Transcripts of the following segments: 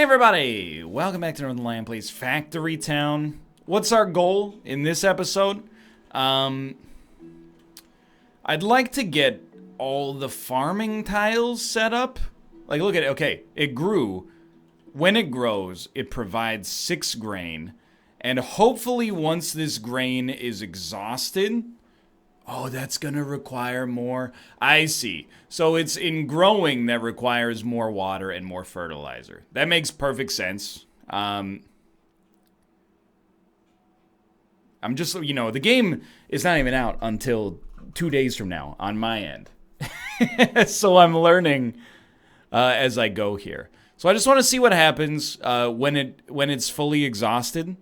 Hey everybody! Welcome back to Northernlion Plays Factory Town. What's our goal in this episode? I'd like to get all the farming tiles set up. Like, look at it. Okay, it grew. When it grows, it provides 6 grain. And hopefully once this grain is exhausted... Oh, that's gonna require more. I see. So it's in growing that requires more water and more fertilizer. That makes perfect sense. I'm just, you know, the game is not even out until 2 days from now on my end. So I'm learning as I go here. So I just want to see what happens when it's fully exhausted.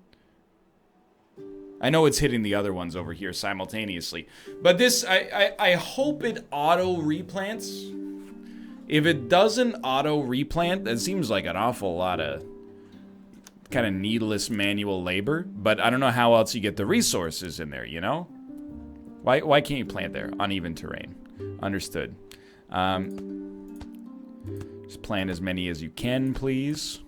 I know it's hitting the other ones over here simultaneously. But this, I hope it auto-replants. If it doesn't auto-replant, that seems like an awful lot of kind of needless manual labor. But I don't know how else you get the resources in there, you know? Why can't you plant there? Uneven terrain. Understood. Just plant as many as you can, please.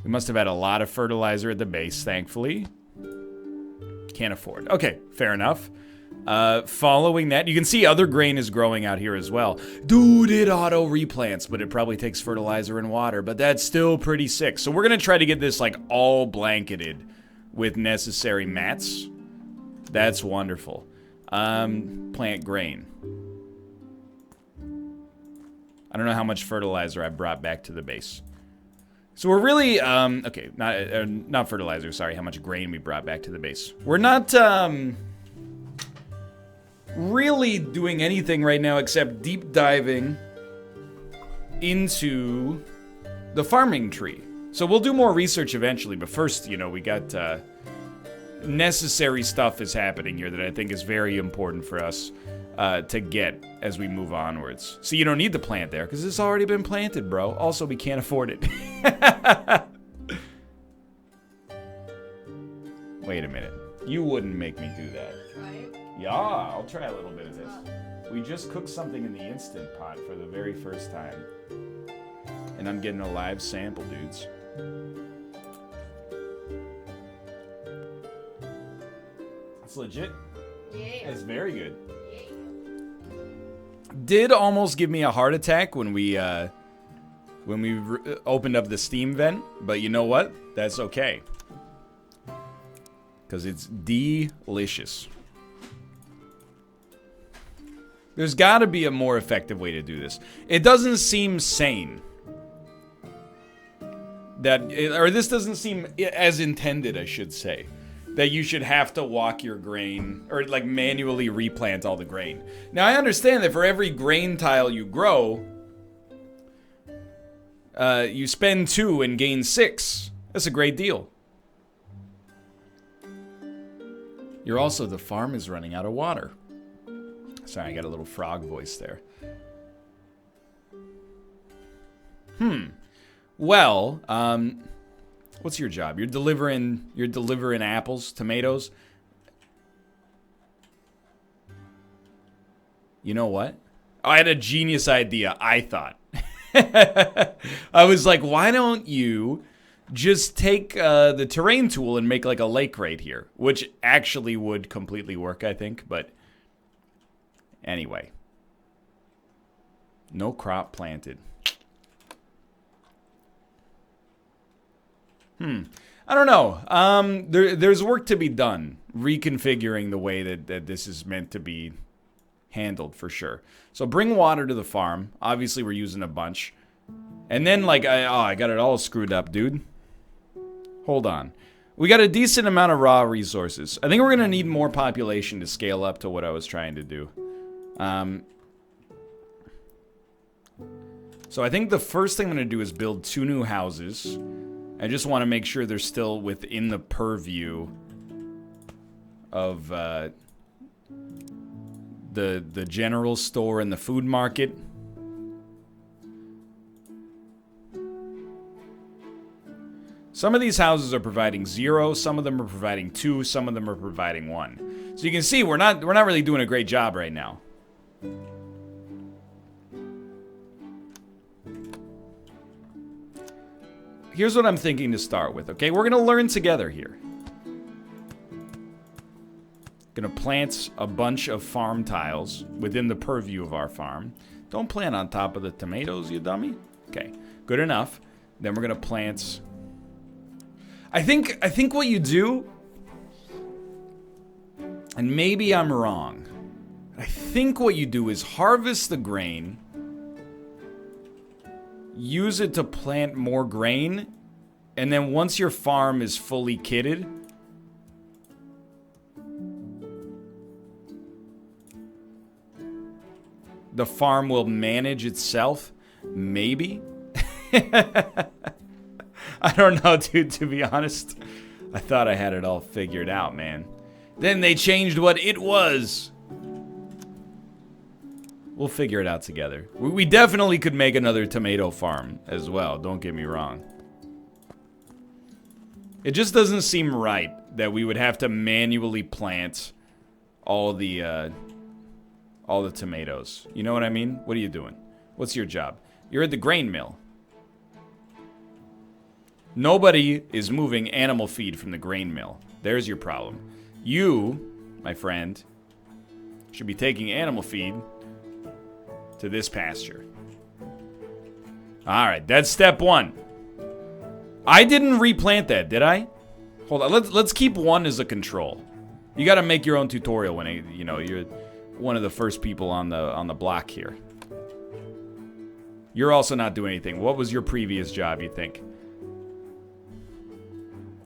We must have had a lot of fertilizer at the base, thankfully. Can't afford. Okay, fair enough. Following that, you can see other grain is growing out here as well. Dude, it auto-replants, but it probably takes fertilizer and water, but that's still pretty sick. So we're going to try to get this, like, all blanketed with necessary mats. That's wonderful. Plant grain. I don't know how much fertilizer I brought back to the base. So we're really, okay, not fertilizer, sorry, how much grain we brought back to the base. We're not, really doing anything right now except deep diving into the farming tree. So we'll do more research eventually, but first, you know, we got, necessary stuff is happening here that I think is very important for us, to get as we move onwards. So you don't need to plant there, because it's already been planted, bro. Also, we can't afford it. Wait a minute. You wouldn't make me do that. Try it? Yeah, I'll try a little bit of this. We just cooked something in the Instant Pot for the very first time. And I'm getting a live sample, dudes. That's legit. Yeah. It's very good. Did almost give me a heart attack when we opened up the Steam vent, but you know what? That's okay. Because it's delicious. There's got to be a more effective way to do this. It doesn't seem sane. Or this doesn't seem as intended, I should say. That you should have to walk your grain, or like manually replant all the grain. Now I understand that for every grain tile you grow, you spend 2 and gain 6. That's a great deal. You're also, the farm is running out of water. Sorry, I got a little frog voice there. Well, what's your job? You're delivering apples, tomatoes. You know what? Oh, I had a genius idea, I thought. I was like, why don't you just take the terrain tool and make like a lake right here? Which actually would completely work, I think, but anyway. No crop planted. I don't know. There's work to be done reconfiguring the way that this is meant to be handled for sure. So bring water to the farm. Obviously, we're using a bunch. And then, like, I got it all screwed up, dude. Hold on. We got a decent amount of raw resources. I think we're going to need more population to scale up to what I was trying to do. So I think the first thing I'm going to do is build 2 new houses. I just want to make sure they're still within the purview of the general store and the food market. Some of these houses are providing 0, some of them are providing 2, some of them are providing 1. So you can see we're not really doing a great job right now. here's what I'm thinking to start with, okay? We're gonna learn together here. Gonna plant a bunch of farm tiles within the purview of our farm. Don't plant on top of the tomatoes, you dummy. Okay, good enough. Then we're gonna plant... I think what you do, and maybe I'm wrong, I think what you do is harvest the grain, use it to plant more grain, and then once your farm is fully kitted, the farm will manage itself, maybe? I don't know, dude, to be honest. I thought I had it all figured out, man. Then they changed what it was. We'll figure it out together. We definitely could make another tomato farm as well, don't get me wrong. It just doesn't seem right that we would have to manually plant all the tomatoes. You know what I mean? What are you doing? What's your job? You're at the grain mill. Nobody is moving animal feed from the grain mill. There's your problem. You, my friend, should be taking animal feed to this pasture. Alright, that's step one. I didn't replant that, did I? Hold on, let's keep one as a control. You gotta make your own tutorial when you're one of the first people on the block here. You're also not doing anything. What was your previous job, you think?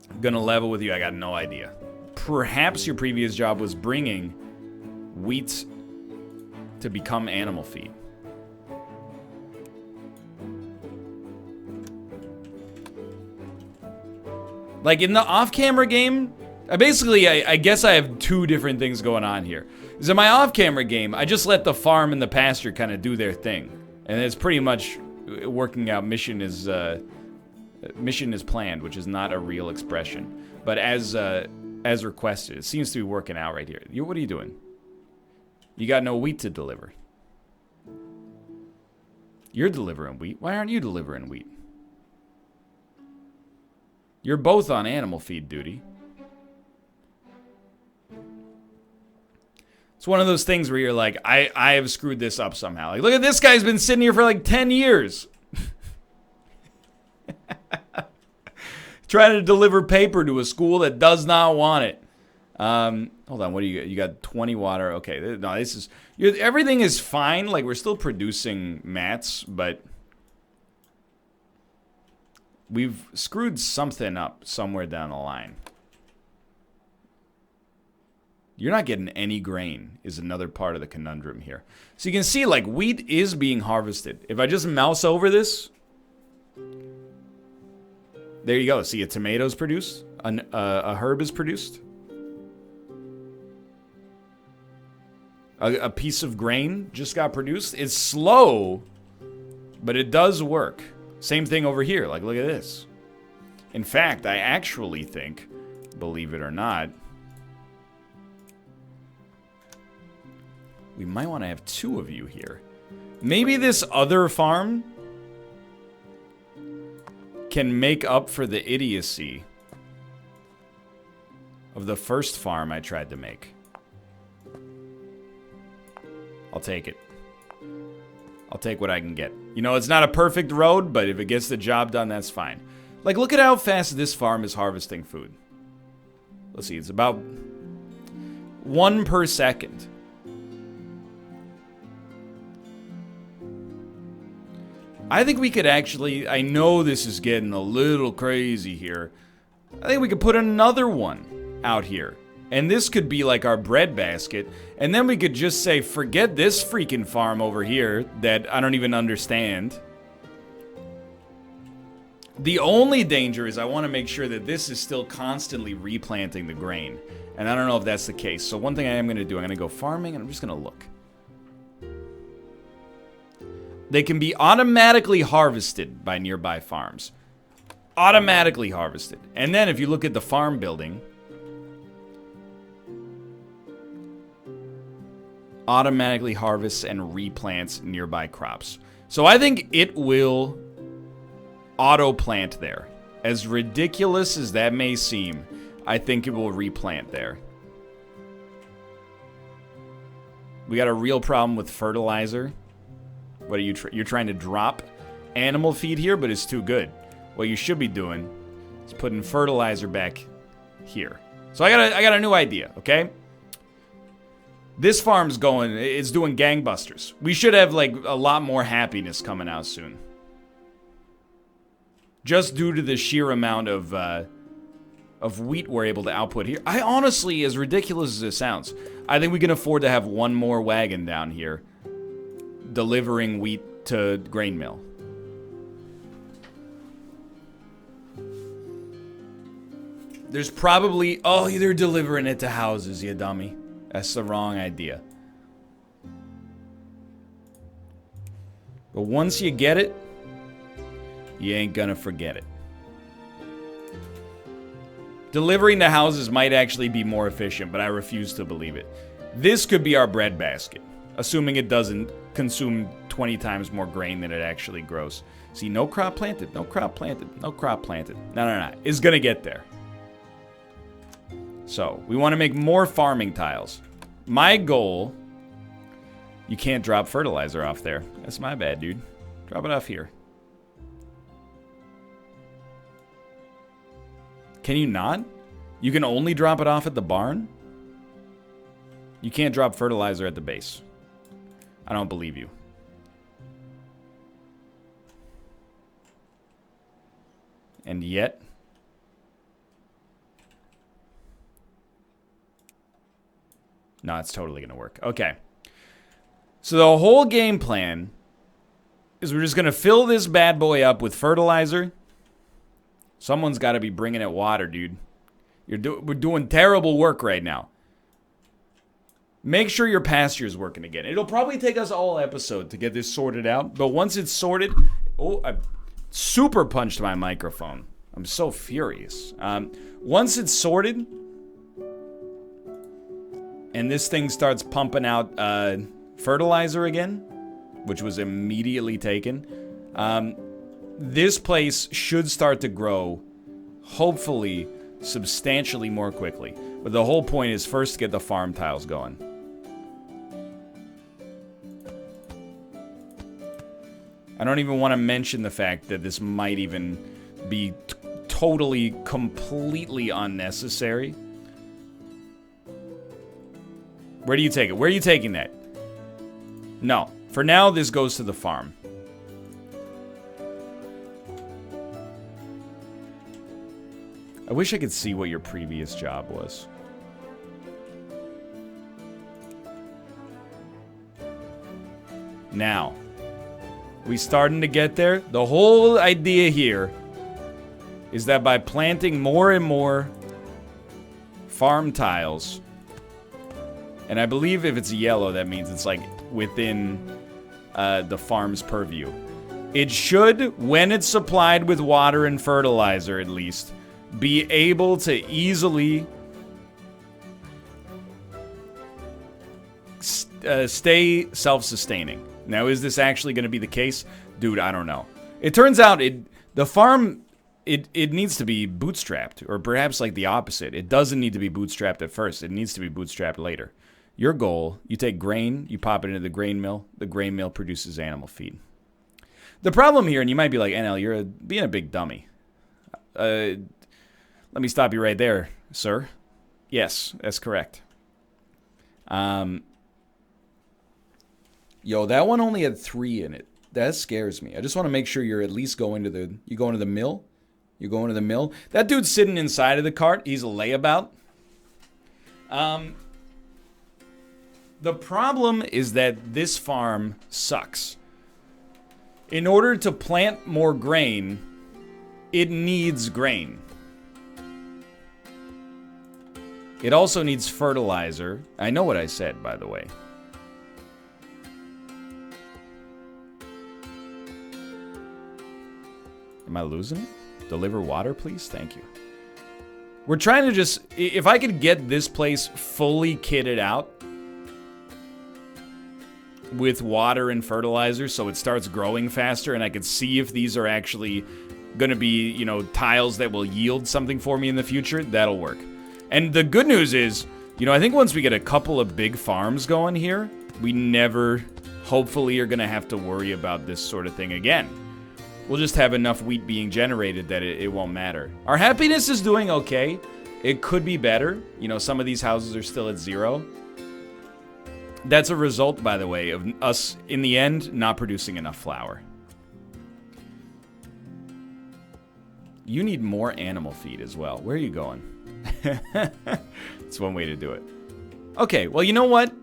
I'm gonna level with you, I got no idea. Perhaps your previous job was bringing wheat to become animal feed. Like in the off-camera game, I guess I have two different things going on here. Is in my off-camera game, I just let the farm and the pasture kind of do their thing. And it's pretty much working out mission is planned, which is not a real expression. But as requested, it seems to be working out right here. What are you doing? You got no wheat to deliver. You're delivering wheat. Why aren't you delivering wheat? You're both on animal feed duty. It's one of those things where you're like, I have screwed this up somehow. Like, look at this guy's been sitting here for like 10 years. Trying to deliver paper to a school that does not want it. Hold on, what do you got? You got 20 water. Okay, no, this is... everything is fine. Like, we're still producing mats, but... we've screwed something up somewhere down the line. You're not getting any grain is another part of the conundrum here. So you can see, like, wheat is being harvested. If I just mouse over this... there you go. See, a tomato's produced. A herb is produced. A piece of grain just got produced. It's slow, but it does work. Same thing over here. Like, look at this. In fact, I actually think, believe it or not, we might want to have two of you here. Maybe this other farm can make up for the idiocy of the first farm I tried to make. I'll take it. I'll take what I can get. You know, it's not a perfect road, but if it gets the job done, that's fine. Like, look at how fast this farm is harvesting food. Let's see, it's about 1 per second. I think we could actually... I know this is getting a little crazy here. I think we could put another one out here. And this could be like our bread basket. And then we could just say, forget this freaking farm over here that I don't even understand. The only danger is I want to make sure that this is still constantly replanting the grain. And I don't know if that's the case. So one thing I am going to do, I'm going to go farming and I'm just going to look. They can be automatically harvested by nearby farms. Automatically harvested. And then if you look at the farm building... automatically harvests and replants nearby crops. So I think it will auto plant there. As ridiculous as that may seem, I think it will replant there. We got a real problem with fertilizer. What are you you're trying to drop animal feed here, but it's too good. What you should be doing is putting fertilizer back here. So I got a new idea, okay? This farm's it's doing gangbusters. We should have like a lot more happiness coming out soon. Just due to the sheer amount of wheat we're able to output here. I honestly, as ridiculous as it sounds, I think we can afford to have one more wagon down here delivering wheat to grain mill. There's probably... Oh, they're delivering it to houses, you dummy. That's the wrong idea. But once you get it, you ain't gonna forget it. Delivering to houses might actually be more efficient, but I refuse to believe it. This could be our bread basket, assuming it doesn't consume 20 times more grain than it actually grows. See, no crop planted, no crop planted, no crop planted. No. It's gonna get there. So, we want to make more farming tiles. My goal... You can't drop fertilizer off there. That's my bad, dude. Drop it off here. Can you not? You can only drop it off at the barn? You can't drop fertilizer at the base. I don't believe you. And yet... No, it's totally going to work. Okay. So the whole game plan is we're just going to fill this bad boy up with fertilizer. Someone's got to be bringing it water, dude. We're doing terrible work right now. Make sure your pasture is working again. It'll probably take us all episode to get this sorted out. But once it's sorted... Oh, I super punched my microphone. I'm so furious. Once it's sorted... And this thing starts pumping out fertilizer again, which was immediately taken. This place should start to grow, hopefully, substantially more quickly. But the whole point is first get the farm tiles going. I don't even want to mention the fact that this might even be totally, completely unnecessary. Where do you take it? Where are you taking that? No. For now, this goes to the farm. I wish I could see what your previous job was. Now, we starting to get there? The whole idea here is that by planting more and more farm tiles... And I believe if it's yellow, that means it's like within the farm's purview. It should, when it's supplied with water and fertilizer at least, be able to easily stay self-sustaining. Now, is this actually going to be the case? Dude, I don't know. It turns out the farm, it needs to be bootstrapped, or perhaps like the opposite. It doesn't need to be bootstrapped at first. It needs to be bootstrapped later. Your goal, you take grain, you pop it into the grain mill produces animal feed. The problem here, and you might be like, NL, you're being a big dummy. Let me stop you right there, sir. Yes, that's correct. Yo, that one only had 3 in it. That scares me. I just want to make sure you're at least going to the... You going to the mill? You going to the mill? That dude's sitting inside of the cart. He's a layabout. The problem is that this farm sucks. In order to plant more grain, it needs grain. It also needs fertilizer. I know what I said, by the way. Am I losing it? Deliver water, please? Thank you. We're trying to just... If I could get this place fully kitted out with water and fertilizer so it starts growing faster and I could see if these are actually gonna be, you know, tiles that will yield something for me in the future, that'll work. And the good news is, you know, I think once we get a couple of big farms going here, we never, hopefully, are gonna have to worry about this sort of thing again. We'll just have enough wheat being generated that it won't matter. Our happiness is doing okay. It could be better. You know, some of these houses are still at 0. That's a result, by the way, of us, in the end, not producing enough flour. You need more animal feed as well. Where are you going? That's one way to do it. Okay, well, you know what?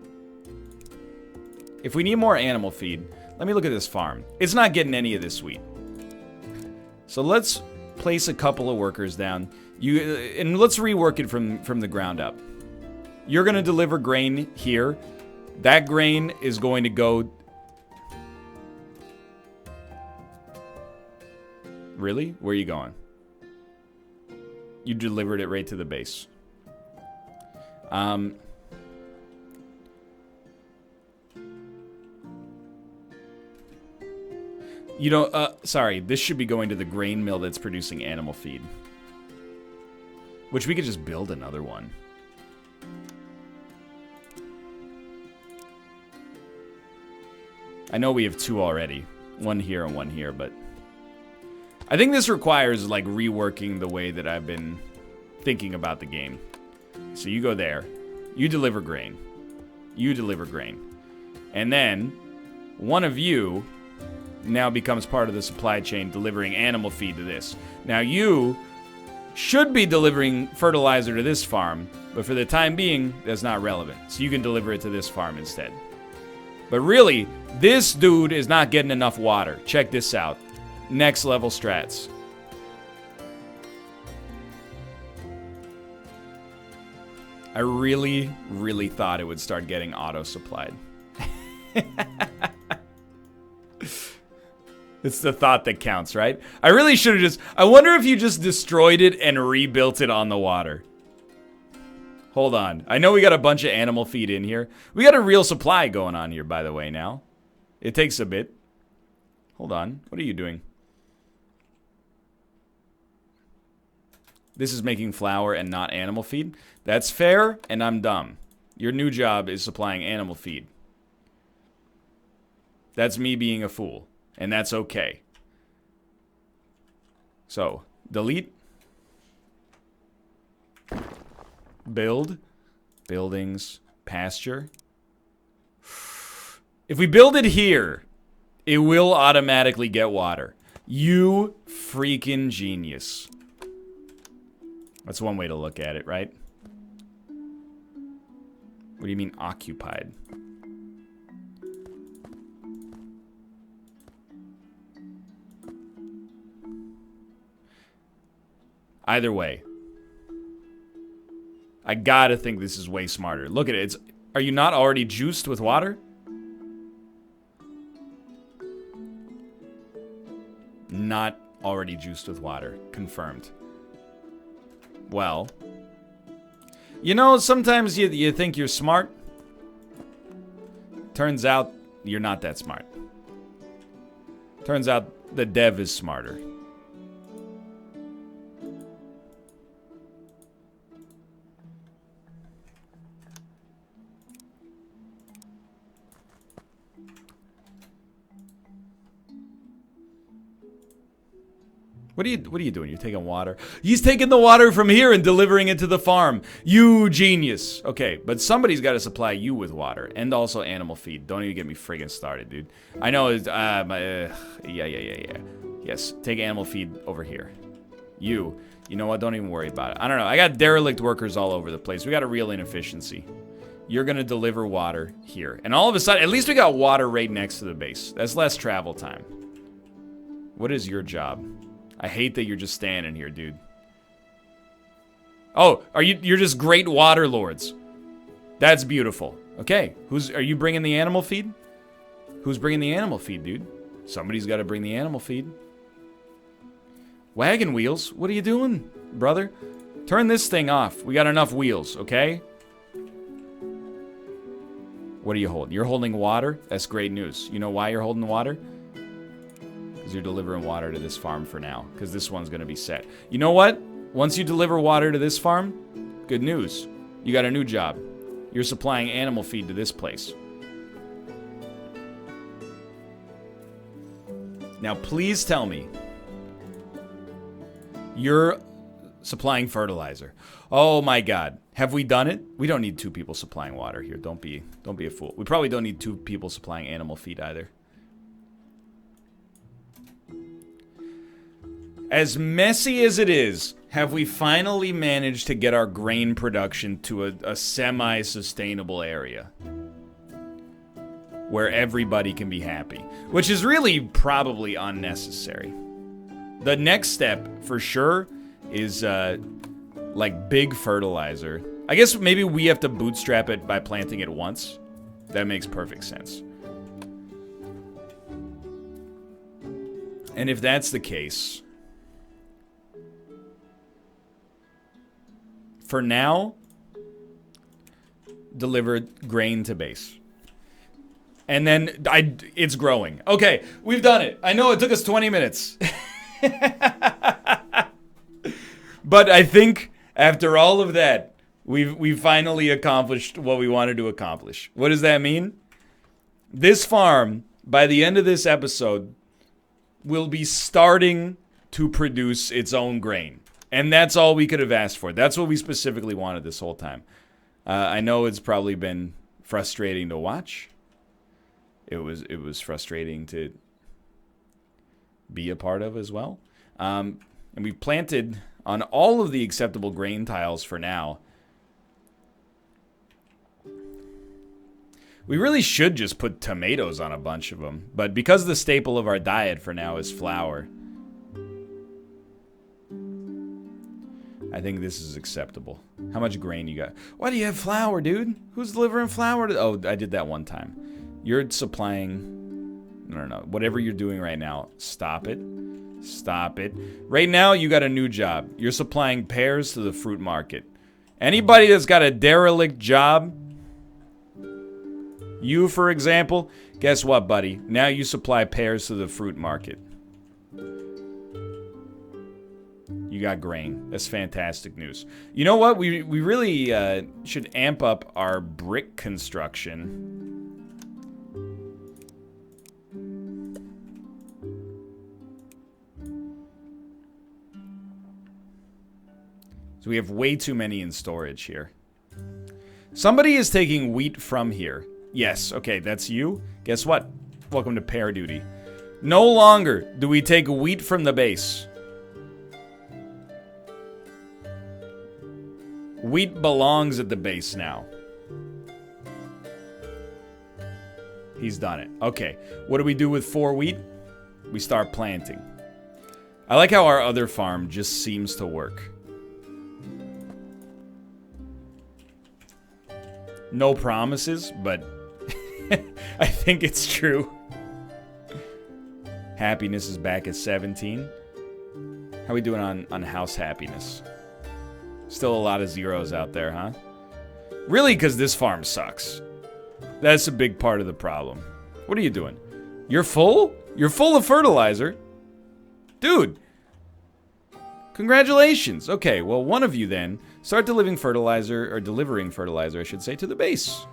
If we need more animal feed, let me look at this farm. It's not getting any of this wheat. So let's place a couple of workers down. And let's rework it from the ground up. You're going to deliver grain here. That grain is going to go... Really? Where are you going? You delivered it right to the base. You know, sorry, this should be going to the grain mill that's producing animal feed. Which we could just build another one. I know we have 2 already. 1 here and 1 here, but... I think this requires, like, reworking the way that I've been thinking about the game. So you go there. You deliver grain. You deliver grain. And then, one of you now becomes part of the supply chain delivering animal feed to this. Now you should be delivering fertilizer to this farm, but for the time being, that's not relevant. So you can deliver it to this farm instead. But really, this dude is not getting enough water. Check this out. Next level strats. I really, really thought it would start getting auto-supplied. It's the thought that counts, right? I really should have just... I wonder if you just destroyed it and rebuilt it on the water. Hold on. I know we got a bunch of animal feed in here. We got a real supply going on here, by the way, now. It takes a bit. Hold on. What are you doing? This is making flour and not animal feed. That's fair, and I'm dumb. Your new job is supplying animal feed. That's me being a fool. And that's okay. So, delete. Build. Buildings. Pasture. If we build it here, it will automatically get water. You freaking genius. That's one way to look at it, right? What do you mean occupied? Either way, I gotta think this is way smarter. Look at it. Are you not already juiced with water? Not already juiced with water. Confirmed. Well, you know, sometimes you think you're smart. Turns out you're not that smart. Turns out the dev is smarter. What are you doing? You're taking water. He's taking the water from here and delivering it to the farm. You genius. Okay, but somebody's got to supply you with water and also animal feed. Don't even get me friggin' started, dude. I know it's yeah. Yes, take animal feed over here. You know what? Don't even worry about it. I don't know. I got derelict workers all over the place. We got a real inefficiency. You're gonna deliver water here, and all of a sudden, at least we got water right next to the base. That's less travel time. What is your job? I hate that you're just standing here, dude. Oh, you're just great water lords. That's beautiful. Okay, are you bringing the animal feed? Who's bringing the animal feed, dude? Somebody's got to bring the animal feed. Wagon wheels? What are you doing, brother? Turn this thing off. We got enough wheels, okay? What are you holding? You're holding water? That's great news. You know why you're holding water? Because you're delivering water to this farm for now. Because this one's going to be set. You know what? Once you deliver water to this farm, good news. You got a new job. You're supplying animal feed to this place. Now, please tell me you're supplying fertilizer. Oh my God. Have we done it? We don't need 2 people supplying water here. Don't be a fool. We probably don't need 2 people supplying animal feed either. As messy as it is, have we finally managed to get our grain production to a semi-sustainable area where everybody can be happy, which is really probably unnecessary. The next step, for sure, is like big fertilizer. I guess maybe we have to bootstrap it by planting it once. That makes perfect sense. And if that's the case, for now, deliver grain to base. And then it's growing. Okay, we've done it. I know it took us 20 minutes. But I think after all of that, we've finally accomplished what we wanted to accomplish. What does that mean? This farm, by the end of this episode, will be starting to produce its own grain. And that's all we could have asked for. That's what we specifically wanted this whole time. I know it's probably been frustrating to watch. It was frustrating to be a part of as well. And we planted on all of the acceptable grain tiles for now. We really should just put tomatoes on a bunch of them. But because the staple of our diet for now is flour, I think this is acceptable. How much grain you got? Why do you have flour, dude? Who's delivering flour? Oh, I did that one time. You're supplying... No. Whatever you're doing right now, stop it. Stop it. Right now, you got a new job. You're supplying pears to the fruit market. Anybody that's got a derelict job, you, for example, guess what, buddy? Now you supply pears to the fruit market. You got grain. That's fantastic news. You know what? We really should amp up our brick construction. So we have way too many in storage here. Somebody is taking wheat from here. Yes, okay, that's you. Guess what? Welcome to pair duty. No longer do we take wheat from the base. Wheat belongs at the base now. He's done it. Okay, what do we do with 4 wheat? We start planting. I like how our other farm just seems to work. No promises, but I think it's true. Happiness is back at 17. How we doing on house happiness? Still a lot of zeros out there, huh? Really, because this farm sucks. That's a big part of the problem. What are you doing? You're full? You're full of fertilizer? Dude. Congratulations. Okay, well, one of you then start delivering fertilizer, I should say, to the base.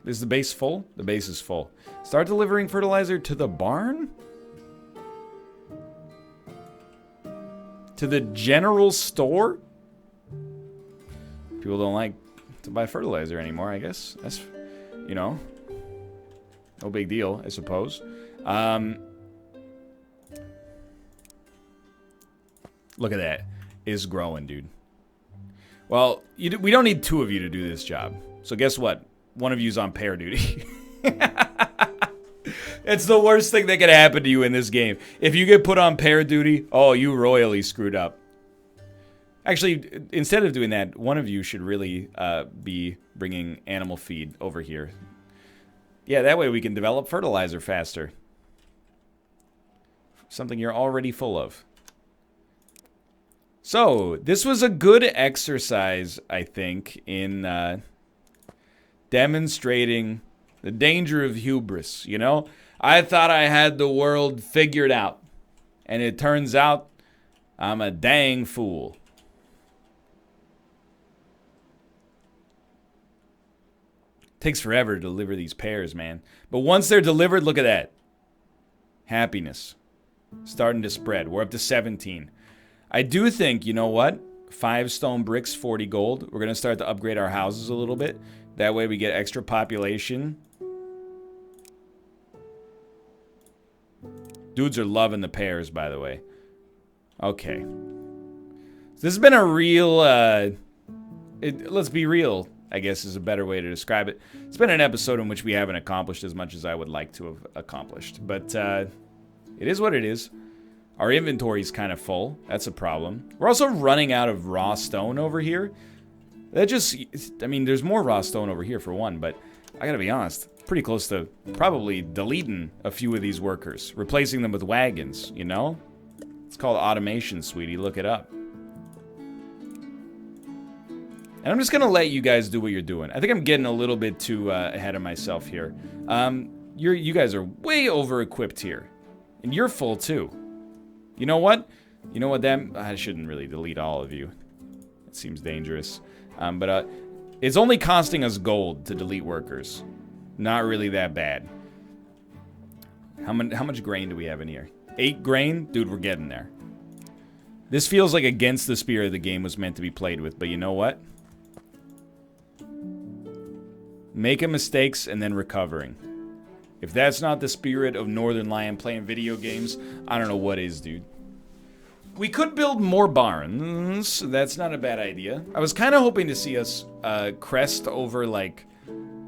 Is the base full? The base is full. Start delivering fertilizer to the barn? To the general store? People don't like to buy fertilizer anymore, I guess. That's, you know, no big deal, I suppose. Look at that. It's growing, dude. Well, we don't need 2 of you to do this job. So guess what? One of you's on pair duty. It's the worst thing that could happen to you in this game. If you get put on pair duty, oh, you royally screwed up. Actually, instead of doing that, one of you should really be bringing animal feed over here. Yeah, that way we can develop fertilizer faster. Something you're already full of. So, this was a good exercise, I think, in demonstrating The danger of hubris, you know? I thought I had the world figured out. And it turns out I'm a dang fool. Takes forever to deliver these pears, man. But once they're delivered, look at that. Happiness. Starting to spread. We're up to 17. I do think, you know what? 5 stone bricks, 40 gold. We're going to start to upgrade our houses a little bit. That way we get extra population. Dudes are loving the pears, by the way. Okay. So this has been a real, let's be real, I guess is a better way to describe it. It's been an episode in which we haven't accomplished as much as I would like to have accomplished. But it is what it is. Our inventory's kind of full. That's a problem. We're also running out of raw stone over here. That just, I mean, there's more raw stone over here for one, but I gotta be honest, pretty close to probably deleting a few of these workers, replacing them with wagons, you know? It's called automation, sweetie. Look it up. And I'm just gonna let you guys do what you're doing. I think I'm getting a little bit too ahead of myself here. You guys are way over-equipped here. And you're full, too. You know what? You know what, I shouldn't really delete all of you. It seems dangerous. But it's only costing us gold to delete workers. Not really that bad. How much grain do we have in here? 8 grain? Dude, we're getting there. This feels like against the spirit the game was meant to be played with, but you know what? Making mistakes and then recovering. If that's not the spirit of Northernlion playing video games, I don't know what is, dude. We could build more barns. That's not a bad idea. I was kind of hoping to see us crest over, like...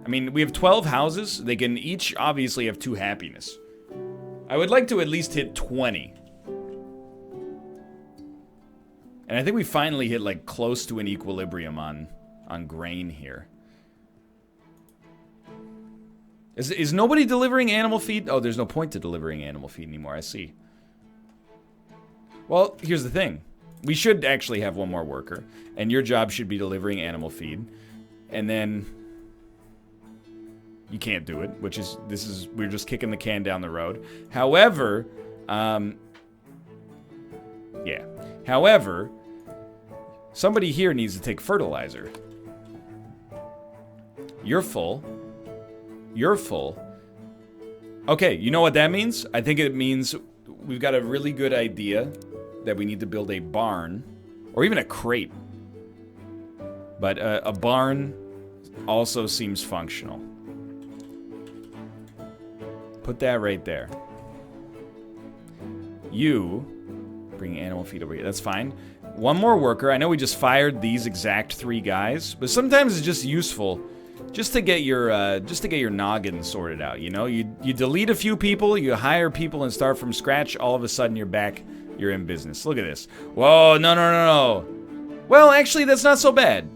I mean, we have 12 houses. They can each obviously have 2 happiness. I would like to at least hit 20. And I think we finally hit, like, close to an equilibrium on grain here. Is nobody delivering animal feed? Oh, there's no point to delivering animal feed anymore, I see. Well, here's the thing. We should actually have one more worker. And your job should be delivering animal feed. And then... you can't do it, which is... we're just kicking the can down the road. However, yeah. However, somebody here needs to take fertilizer. You're full. You're full. Okay, you know what that means? I think it means we've got a really good idea that we need to build a barn, or even a crate. But a barn also seems functional. Put that right there. You bring animal feed over here. That's fine. One more worker. I know we just fired these exact 3 guys, but sometimes it's just useful just to get your noggin sorted out, you know? You delete a few people, you hire people and start from scratch, all of a sudden you're back, you're in business. Look at this. Whoa, no. Well, actually, that's not so bad.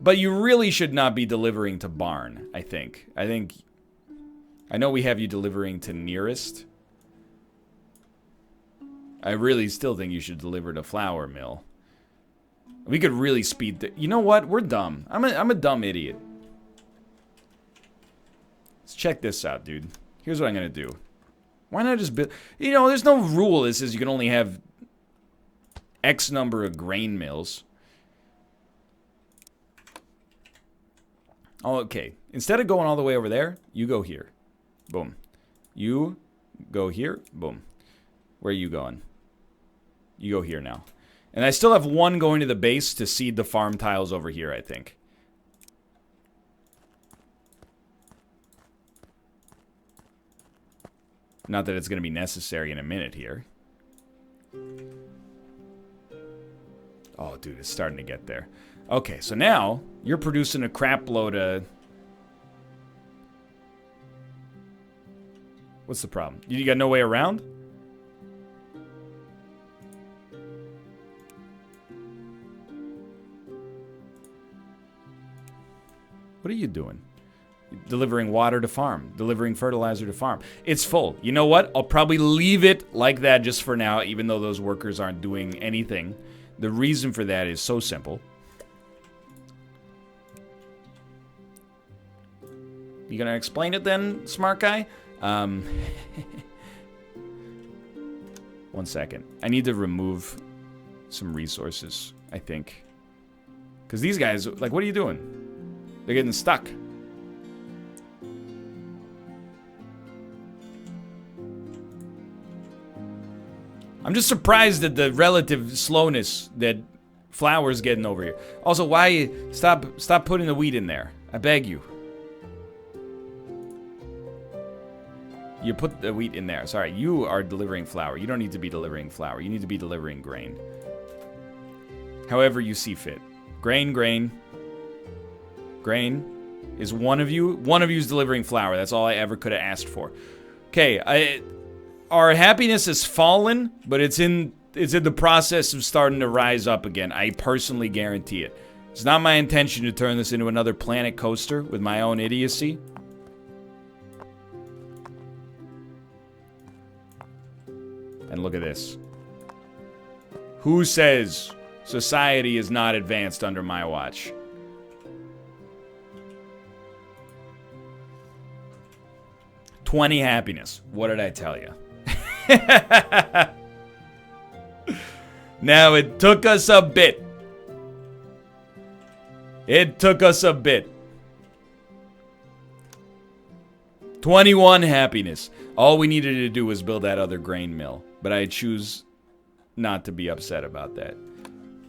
But you really should not be delivering to barn, I think. I know we have you delivering to nearest. I really still think you should deliver to flour mill. We could really speed you know what? We're dumb. I'm a dumb idiot. Let's check this out, dude. Here's what I'm gonna do. Why not just build... you know, there's no rule that says you can only have X number of grain mills. Oh, okay. Instead of going all the way over there, you go here. Boom. You go here. Boom. Where are you going? You go here now. And I still have 1 going to the base to seed the farm tiles over here, I think. Not that it's going to be necessary in a minute here. Oh, dude, it's starting to get there. Okay, so now you're producing a crap load of... what's the problem? You got no way around? What are you doing? Delivering water to farm. Delivering fertilizer to farm. It's full. You know what? I'll probably leave it like that just for now, even though those workers aren't doing anything. The reason for that is so simple. You gonna explain it then, smart guy? 1 second. I need to remove some resources, I think. Because these guys, like, what are you doing? They're getting stuck. I'm just surprised at the relative slowness that flour's getting over here. Also, why stop putting the wheat in there? I beg you. You put the wheat in there. Sorry, you are delivering flour. You don't need to be delivering flour. You need to be delivering grain. However you see fit. Grain. Grain is one of you. One of you is delivering flour. That's all I ever could have asked for. Okay, our happiness has fallen, but it's in the process of starting to rise up again. I personally guarantee it. It's not my intention to turn this into another Planet Coaster with my own idiocy. And look at this. Who says society is not advanced under my watch? $20 happiness. What did I tell you? Now, it took us a bit. It took us a bit. 21 happiness. All we needed to do was build that other grain mill. But I choose not to be upset about that.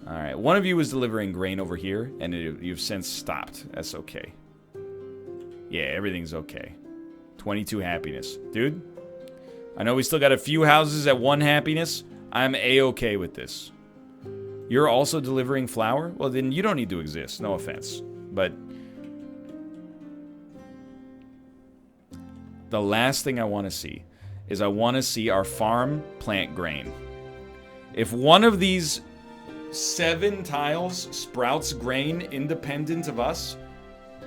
Alright, one of you was delivering grain over here, and you've since stopped. That's okay. Yeah, everything's okay. 22 happiness. Dude, I know we still got a few houses at 1 happiness. I'm A-okay with this. You're also delivering flour? Well, then you don't need to exist. No offense. But the last thing I want to see is I want to see our farm plant grain. If one of these 7 tiles sprouts grain independent of us,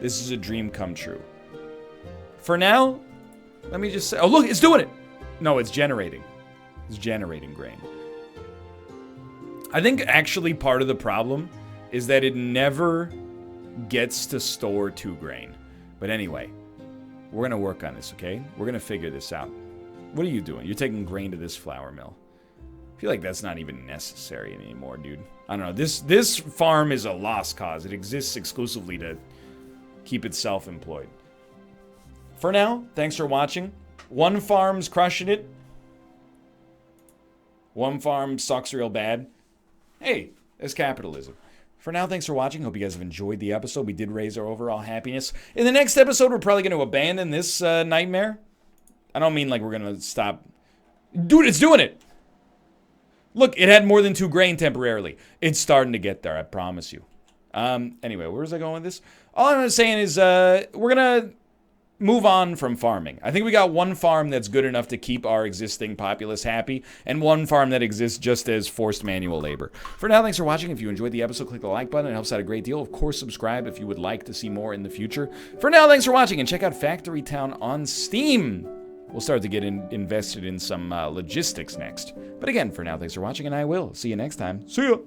this is a dream come true. For now, let me just say... Oh, look, it's doing it! No, it's generating. It's generating grain. I think actually part of the problem is that it never gets to store 2 grain. But anyway, we're going to work on this, okay? We're going to figure this out. What are you doing? You're taking grain to this flour mill. I feel like that's not even necessary anymore, dude. I don't know. This farm is a lost cause. It exists exclusively to keep itself employed. For now, thanks for watching. One farm's crushing it. One farm sucks real bad. Hey, that's capitalism. For now, thanks for watching. Hope you guys have enjoyed the episode. We did raise our overall happiness. In the next episode, we're probably going to abandon this nightmare. I don't mean like we're going to stop. Dude, it's doing it. Look, it had more than 2 grain temporarily. It's starting to get there, I promise you. Anyway, where was I going with this? All I'm saying is we're going to move on from farming. I think we got one farm that's good enough to keep our existing populace happy, and one farm that exists just as forced manual labor. For now, thanks for watching. If you enjoyed the episode, click the like button. It helps out a great deal. Of course, subscribe if you would like to see more in the future. For now, thanks for watching, and check out Factory Town on Steam. We'll start to get invested in some logistics next. But again, for now, thanks for watching, and I will see you next time. See ya!